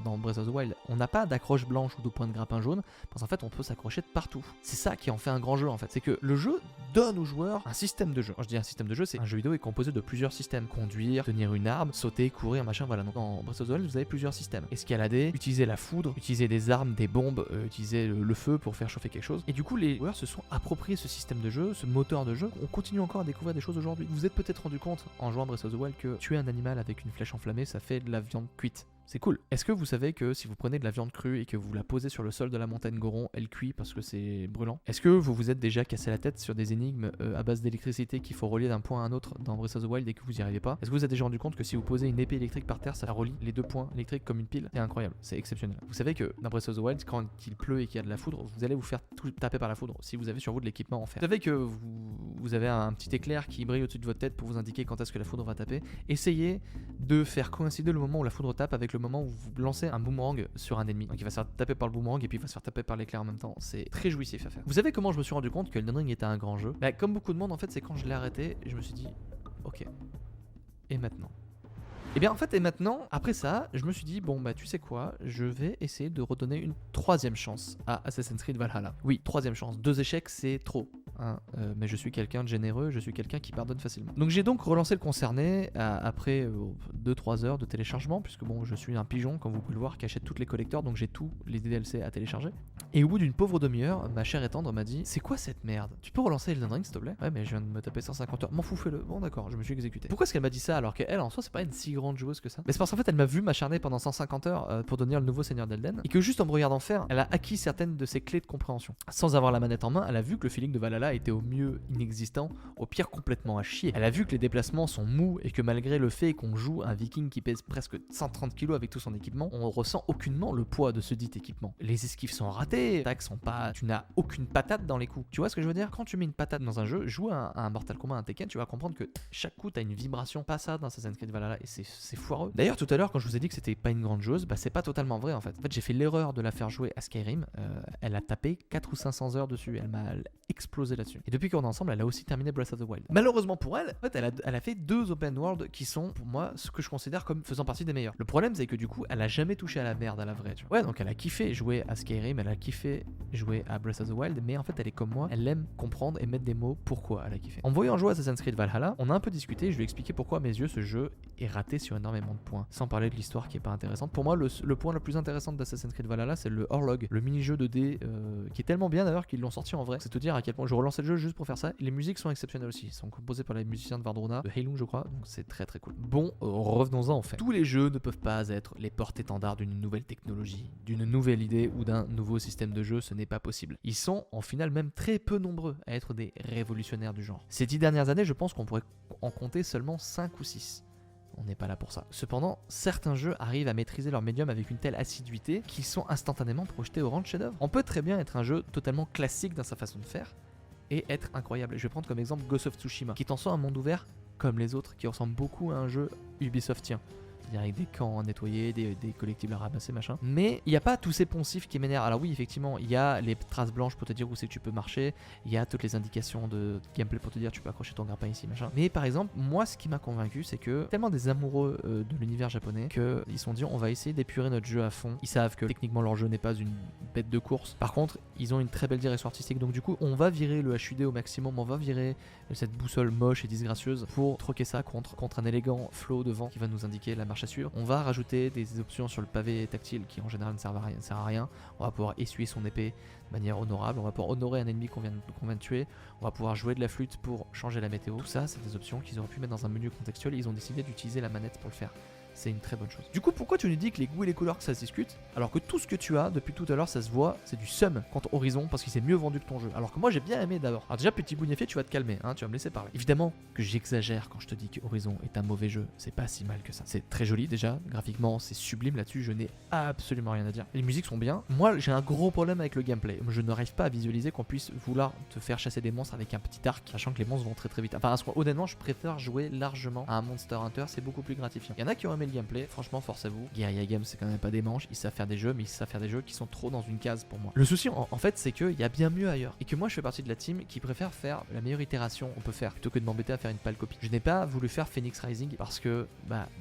dans Breath of the Wild. On n'a pas d'accroche blanche ou de point de grappin jaune parce qu'en fait, on peut s'accrocher de partout. C'est ça qui en fait un grand jeu en fait. C'est que le jeu donne aux joueurs un système de jeu. Quand je dis un système de jeu, c'est un jeu vidéo est composé de plusieurs systèmes. Conduire, tenir une arme, sauter, courir, machin, voilà. Donc dans Breath of the Wild, vous avez plusieurs systèmes. Escalader, utiliser la foudre, utiliser des armes, des bombes, utiliser le feu pour faire chauffer quelque chose. Et du coup, les joueurs se sont appropriés ce système de jeu, ce moteur de jeu. On continue encore à découvrir des choses aujourd'hui. Vous vous êtes peut-être rendu compte en jouant à Breath of the Wild que tuer un animal avec une flèche enflammée, ça fait de la viande cuite. C'est cool. Est-ce que vous savez que si vous prenez de la viande crue et que vous la posez sur le sol de la montagne Goron, elle cuit parce que c'est brûlant? Est-ce que vous vous êtes déjà cassé la tête sur des énigmes à base d'électricité qu'il faut relier d'un point à un autre dans Breath of the Wild et que vous n'y arrivez pas? Est-ce que vous vous êtes déjà rendu compte que si vous posez une épée électrique par terre, ça relie les deux points électriques comme une pile? C'est incroyable, c'est exceptionnel. Vous savez que dans Breath of the Wild, quand il pleut et qu'il y a de la foudre, vous allez vous faire tout taper par la foudre si vous avez sur vous de l'équipement en fer. Vous savez que vous avez un petit éclair qui brille au-dessus de votre tête pour vous indiquer quand est-ce que la foudre va taper. Essayez de faire coïncider le moment où la foudre tape avec le moment où vous lancez un boomerang sur un ennemi. Donc il va se faire taper par le boomerang et puis il va se faire taper par l'éclair en même temps. C'est très jouissif à faire. Vous savez comment je me suis rendu compte que Elden Ring était un grand jeu? Bah, comme beaucoup de monde en fait, c'est quand je l'ai arrêté, je me suis dit ok, et maintenant? Et bien en fait, et maintenant, après ça, je me suis dit, bon bah tu sais quoi, je vais essayer de redonner une troisième chance à Assassin's Creed Valhalla. Oui, troisième chance, 2 échecs c'est trop. Hein, mais je suis quelqu'un de généreux, je suis quelqu'un qui pardonne facilement. Donc j'ai donc relancé le concerné après 2-3 heures de téléchargement, puisque bon, je suis un pigeon, comme vous pouvez le voir, qui achète toutes les collecteurs, donc j'ai tous les DLC à télécharger. Et au bout d'une pauvre demi-heure, ma chère et tendre m'a dit, c'est quoi cette merde? Tu peux relancer Elden Ring s'il te plaît? Ouais, mais je viens de me taper 150 heures. M'en fous, fais-le. Bon d'accord, je me suis exécuté. Pourquoi est-ce qu'elle m'a dit ça alors qu'elle en soi c'est pas une si grande joueuse que ça? Mais c'est parce qu'en fait elle m'a vu m'acharner pendant 150 heures pour devenir le nouveau seigneur d'Elden, et que juste en me regardant faire, elle a acquis certaines de ses clés de compréhension. Sans avoir la manette en main, elle a vu que le feeling de Valhalla était au mieux inexistant, au pire complètement à chier. Elle a vu que les déplacements sont mous et que malgré le fait qu'on joue un viking qui pèse presque 130 kg avec tout son équipement, on ressent aucunement le poids de ce dit équipement. Les esquives sont ratées, les attaques sont pas... Tu n'as aucune patate dans les coups. Tu vois ce que je veux dire? Quand tu mets une patate dans un jeu, joue à un Mortal Kombat, un Tekken, tu vas comprendre que chaque coup t'as une vibration, pas ça dans Assassin's Creed Valhalla, et c'est foireux. D'ailleurs tout à l'heure quand je vous ai dit que c'était pas une grande joueuse, bah c'est pas totalement vrai en fait. En fait j'ai fait l'erreur de la faire jouer à Skyrim, elle a tapé 400 ou 500 heures dessus, elle m'a explosé là-dessus. Et depuis qu'on est ensemble, elle a aussi terminé Breath of the Wild. Malheureusement pour elle, en fait elle a fait 2 open world qui sont pour moi ce que je considère comme faisant partie des meilleurs. Le problème c'est que du coup elle a jamais touché à la merde à la vraie, tu vois. Ouais, donc elle a kiffé jouer à Skyrim, elle a kiffé jouer à Breath of the Wild, mais en fait elle est comme moi, elle aime comprendre et mettre des mots pourquoi elle a kiffé. En voyant jouer Assassin's Creed Valhalla, on a un peu discuté, je lui ai expliqué pourquoi à mes yeux ce jeu est raté sur énormément de points, sans parler de l'histoire qui est pas intéressante. Pour moi le point le plus intéressant d'Assassin's Creed Valhalla c'est le horloge, le mini-jeu 2D qui est tellement bien d'ailleurs qu'ils l'ont sorti en vrai. C'est te dire à quel point je relançais le jeu juste pour faire ça. Et les musiques sont exceptionnelles aussi, ils sont composées par les musiciens de Vardruna, de Heilung je crois, donc c'est très très cool. Bon, revenons-en en fait. Tous les jeux ne peuvent pas être les porte-étendards d'une nouvelle technologie, d'une nouvelle idée ou d'un nouveau système de jeu, ce n'est pas possible. Ils sont en final même très peu nombreux à être des révolutionnaires du genre. Ces 10 dernières années, je pense qu'on pourrait en compter seulement 5 ou 6. On n'est pas là pour ça. Cependant, certains jeux arrivent à maîtriser leur médium avec une telle assiduité qu'ils sont instantanément projetés au rang de chef-d'œuvre. On peut très bien être un jeu totalement classique dans sa façon de faire et être incroyable. Je vais prendre comme exemple Ghost of Tsushima, qui est en soi un monde ouvert comme les autres, qui ressemble beaucoup à un jeu Ubisoftien. C'est-à-dire avec des camps à nettoyer, des collectibles à ramasser, machin. Mais il n'y a pas tous ces poncifs qui m'énervent. Alors oui, effectivement, il y a les traces blanches pour te dire où c'est que tu peux marcher. Il y a toutes les indications de gameplay pour te dire tu peux accrocher ton grappin ici, machin. Mais par exemple, moi, ce qui m'a convaincu, c'est que tellement des amoureux de l'univers japonais qu'ils se sont dit on va essayer d'épurer notre jeu à fond. Ils savent que techniquement leur jeu n'est pas une bête de course. Par contre, ils ont une très belle direction artistique. Donc du coup, on va virer le HUD au maximum. On va virer cette boussole moche et disgracieuse pour troquer ça contre un élégant flow de vent qui va nous indiquer la marche à suivre. On va rajouter des options sur le pavé tactile qui en général ne servent à rien. On va pouvoir essuyer son épée de manière honorable. On va pouvoir honorer un ennemi qu'on vient de tuer. On va pouvoir jouer de la flûte pour changer la météo. Tout ça, c'est des options qu'ils auraient pu mettre dans un menu contextuel et ils ont décidé d'utiliser la manette pour le faire. C'est une très bonne chose. Du coup, pourquoi tu nous dis que les goûts et les couleurs que ça se discute, alors que tout ce que tu as depuis tout à l'heure, ça se voit, c'est du seum contre Horizon parce qu'il s'est mieux vendu que ton jeu. Alors que moi, j'ai bien aimé d'abord. Alors déjà, petit bougnéfier, tu vas te calmer, hein, tu vas me laisser parler. Évidemment que j'exagère quand je te dis que Horizon est un mauvais jeu. C'est pas si mal que ça. C'est très joli déjà, graphiquement, c'est sublime là-dessus. Je n'ai absolument rien à dire. Les musiques sont bien. Moi, j'ai un gros problème avec le gameplay. Je n'arrive pas à visualiser qu'on puisse vouloir te faire chasser des monstres avec un petit arc, sachant que les monstres vont très très vite. Enfin, honnêtement, je préfère jouer largement à un Monster Hunter. C'est beaucoup plus gratifiant. Il y en a qui ont aimé aimé le gameplay, franchement force à vous. Guerrilla Games c'est quand même pas des manches, ils savent faire des jeux, mais ils savent faire des jeux qui sont trop dans une case pour moi. Le souci en fait c'est qu'il y a bien mieux ailleurs, et que moi je fais partie de la team qui préfère faire la meilleure itération on peut faire, plutôt que de m'embêter à faire une pâle copie. Je n'ai pas voulu faire Phoenix Rising parce que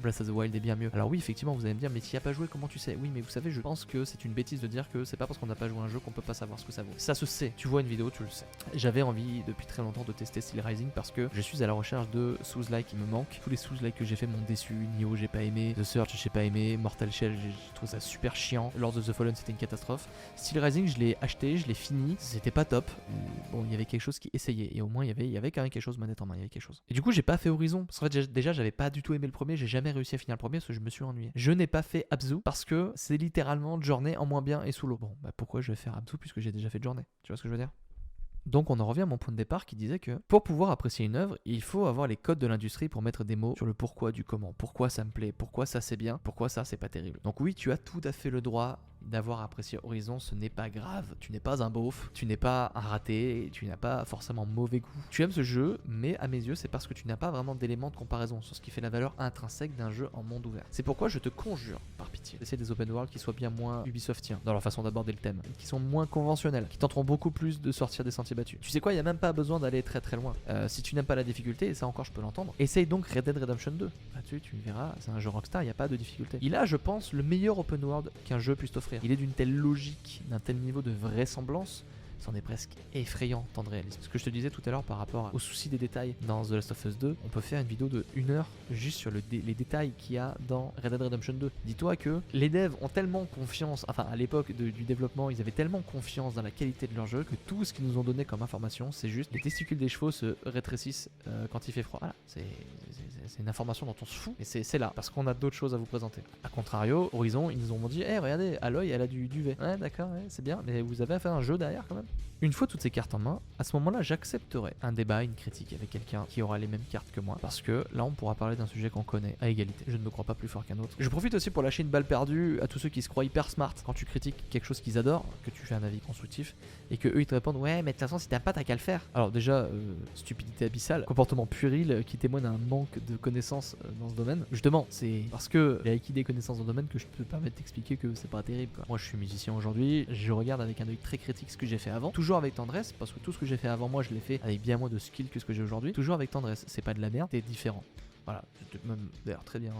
Breath of the Wild est bien mieux. Alors oui effectivement vous allez me dire mais s'il n'y a pas joué comment tu sais? Oui mais vous savez je pense que c'est une bêtise de dire que c'est pas parce qu'on n'a pas joué à un jeu qu'on peut pas savoir ce que ça vaut. Ça se sait, tu vois une vidéo tu le sais. J'avais envie depuis très longtemps de tester Steel Rising parce que je suis à la recherche de Souls-like qui me manquent. Tous les Souls-like que j'ai fait m'ont déçu, Nioh j'ai pas aimé, The Surge j'ai pas aimé, Mortal Shell j'ai trouvé ça super chiant, Lords of the Fallen c'était une catastrophe. Steel Rising je l'ai acheté, je l'ai fini, c'était pas top. Bon il y avait quelque chose qui essayait et au moins il y avait quand même quelque chose manette en main, il y avait quelque chose. Et du coup j'ai pas fait Horizon parce qu'en fait déjà j'avais pas du tout aimé le premier, j'ai jamais réussi à finir le premier parce que je me suis ennuyé. Je n'ai pas fait Abzu parce que c'est littéralement Journey en moins bien et sous l'eau. Bon pourquoi je vais faire Abzu puisque j'ai déjà fait Journey, tu vois ce que je veux dire? Donc on en revient à mon point de départ qui disait que pour pouvoir apprécier une œuvre, il faut avoir les codes de l'industrie pour mettre des mots sur le pourquoi du comment, pourquoi ça me plaît, pourquoi ça c'est bien, pourquoi ça c'est pas terrible. Donc oui, tu as tout à fait le droit d'avoir apprécié Horizon, ce n'est pas grave, tu n'es pas un beauf, tu n'es pas un raté, tu n'as pas forcément mauvais goût. Tu aimes ce jeu, mais à mes yeux c'est parce que tu n'as pas vraiment d'éléments de comparaison sur ce qui fait la valeur intrinsèque d'un jeu en monde ouvert. C'est pourquoi je te conjure, par pitié, d'essayer des open world qui soient bien moins Ubisoftiens dans leur façon d'aborder le thème, qui sont moins conventionnels, qui tenteront beaucoup plus de sortir des sentiers battus. Tu sais quoi, il n'y a même pas besoin d'aller très très loin. Si tu n'aimes pas la difficulté, et ça encore je peux l'entendre, essaye donc Red Dead Redemption 2. Là-dessus tu verras, c'est un jeu Rockstar, il n'y a pas de difficulté. Il a je pense le meilleur open world qu'un jeu puisse t'offrir. Il est d'une telle logique, d'un tel niveau de vraisemblance, c'en est presque effrayant tant de réalisme. Ce que je te disais tout à l'heure par rapport au souci des détails dans The Last of Us 2, on peut faire une vidéo de 1 heure juste sur les détails qu'il y a dans Red Dead Redemption 2. Dis-toi que les devs ont tellement confiance, enfin à l'époque du développement, ils avaient tellement confiance dans la qualité de leur jeu que tout ce qu'ils nous ont donné comme information, c'est juste les testicules des chevaux se rétrécissent quand il fait froid. Voilà, c'est une information dont on se fout, mais c'est là, parce qu'on a d'autres choses à vous présenter. A contrario, Horizon, ils nous ont dit, regardez, Aloy, elle a du duvet. Ouais, d'accord, ouais, c'est bien, mais vous avez fait un jeu derrière quand même. Une fois toutes ces cartes en main, à ce moment-là, j'accepterai un débat, une critique avec quelqu'un qui aura les mêmes cartes que moi, parce que là, on pourra parler d'un sujet qu'on connaît à égalité. Je ne me crois pas plus fort qu'un autre. Je profite aussi pour lâcher une balle perdue à tous ceux qui se croient hyper smart quand tu critiques quelque chose qu'ils adorent, que tu fais un avis constructif, et que eux ils te répondent ouais, mais de toute façon, si t'as pas, t'as qu'à le faire. Alors déjà, stupidité abyssale, comportement puéril qui témoigne d'un manque de connaissances dans ce domaine. Justement, c'est parce que j'ai acquis des connaissances dans le domaine que je peux permettre d'expliquer que c'est pas terrible, quoi. Moi, je suis musicien aujourd'hui, je regarde avec un œil très critique ce que j'ai fait avant, toujours avec tendresse, parce que tout ce que j'ai fait avant moi, je l'ai fait avec bien moins de skill que ce que j'ai aujourd'hui, toujours avec tendresse. C'est pas de la merde, c'est différent. Voilà, même d'ailleurs très bien.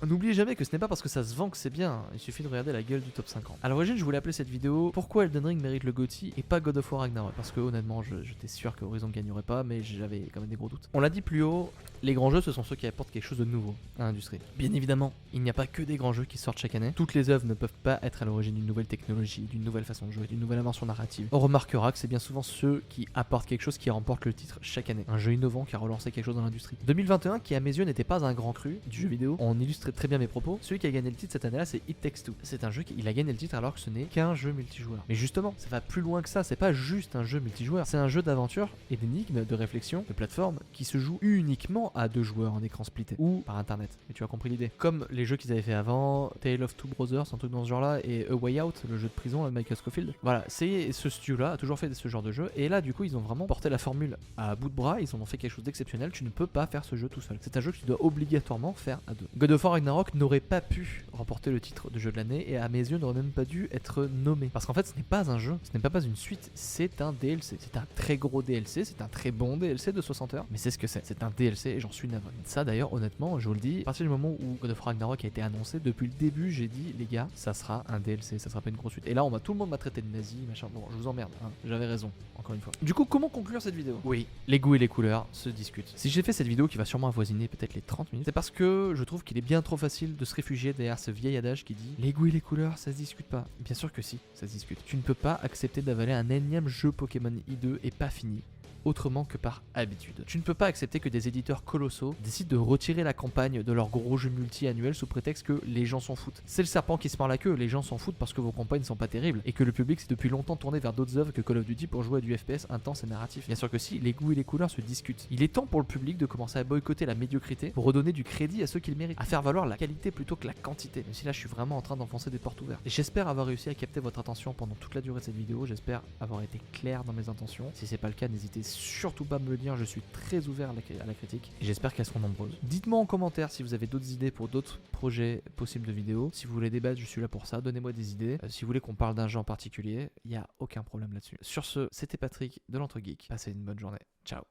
N'oubliez jamais que ce n'est pas parce que ça se vend que c'est bien, il suffit de regarder la gueule du top 50. À l'origine, je voulais appeler cette vidéo Pourquoi Elden Ring mérite le GOTY et pas God of War Ragnarok, parce que honnêtement, j'étais sûr que Horizon gagnerait pas, mais j'avais quand même des gros doutes. On l'a dit plus haut, les grands jeux ce sont ceux qui apportent quelque chose de nouveau à l'industrie. Bien évidemment, il n'y a pas que des grands jeux qui sortent chaque année. Toutes les œuvres ne peuvent pas être à l'origine d'une nouvelle technologie, d'une nouvelle façon de jouer, d'une nouvelle invention narrative. On remarquera que c'est bien souvent ceux qui apportent quelque chose qui remportent le titre chaque année. Un jeu innovant qui a relancé quelque chose dans l'industrie. 2021, qui à mes yeux n'était pas un grand cru du jeu vidéo, on illustrait très bien mes propos. Celui qui a gagné le titre cette année-là, c'est It Takes Two. C'est un jeu qui a gagné le titre alors que ce n'est qu'un jeu multijoueur. Mais justement, ça va plus loin que ça, c'est pas juste un jeu multijoueur, c'est un jeu d'aventure et d'énigmes, de réflexion, de plateforme qui se joue uniquement à 2 joueurs en écran splitté ou par internet. Et tu as compris l'idée. Comme les jeux qu'ils avaient fait avant, Tale of Two Brothers, un truc dans ce genre-là, et A Way Out, le jeu de prison de Michael Scofield. Voilà, c'est ce studio-là a toujours fait ce genre de jeu. Et là, du coup, ils ont vraiment porté la formule à bout de bras. Ils en ont fait quelque chose d'exceptionnel. Tu ne peux pas faire ce jeu tout seul. C'est un jeu que tu dois obligatoirement faire à 2. God of War Ragnarok n'aurait pas pu remporter le titre de jeu de l'année et à mes yeux n'aurait même pas dû être nommé. Parce qu'en fait, ce n'est pas un jeu, ce n'est pas une suite, c'est un DLC. C'est un très gros DLC, c'est un très bon DLC de 60 heures, mais c'est ce que c'est. C'est un DLC et j'en suis navré. Ça d'ailleurs, honnêtement, je vous le dis, à partir du moment où God of War Ragnarok a été annoncé, depuis le début, j'ai dit, les gars, ça sera un DLC, ça sera pas une grosse suite. Et là, tout le monde m'a traité de nazi, machin. Bon, je vous emmerde, hein. J'avais raison, encore une fois. Du coup, comment conclure cette vidéo? Oui, les goûts et les couleurs se discutent. Si j'ai fait cette vidéo qui va sûrement avoisiner peut-être les 30 minutes, c'est parce que je trouve qu'il est bien trop facile de se réfugier derrière ce vieil adage qui dit les goûts et les couleurs, ça se discute pas. Bien sûr que si, ça se discute. Tu ne peux pas accepter d'avaler un énième jeu Pokémon hideux et pas fini autrement que par habitude. Tu ne peux pas accepter que des éditeurs colossaux décident de retirer la campagne de leur gros jeu multi-annuel sous prétexte que les gens s'en foutent. C'est le serpent qui se mord la queue, les gens s'en foutent parce que vos campagnes sont pas terribles et que le public s'est depuis longtemps tourné vers d'autres œuvres que Call of Duty pour jouer à du FPS intense et narratif. Bien sûr que si, les goûts et les couleurs se discutent. Il est temps pour le public de commencer à boycotter la médiocrité pour redonner du crédit à ceux qui le méritent, à faire valoir la qualité plutôt que la quantité. Mais si là je suis vraiment en train d'enfoncer des portes ouvertes. Et j'espère avoir réussi à capter votre attention pendant toute la durée de cette vidéo, j'espère avoir été clair dans mes intentions. Si c'est pas le cas, n'hésitez surtout pas me le dire, je suis très ouvert à la critique et j'espère qu'elles seront nombreuses. Dites-moi en commentaire si vous avez d'autres idées pour d'autres projets possibles de vidéos. Si vous voulez débattre, je suis là pour ça, donnez-moi des idées. Si vous voulez qu'on parle d'un jeu en particulier, il n'y a aucun problème là-dessus. Sur ce, c'était Patrick de l'Entre Geek. Passez une bonne journée. Ciao.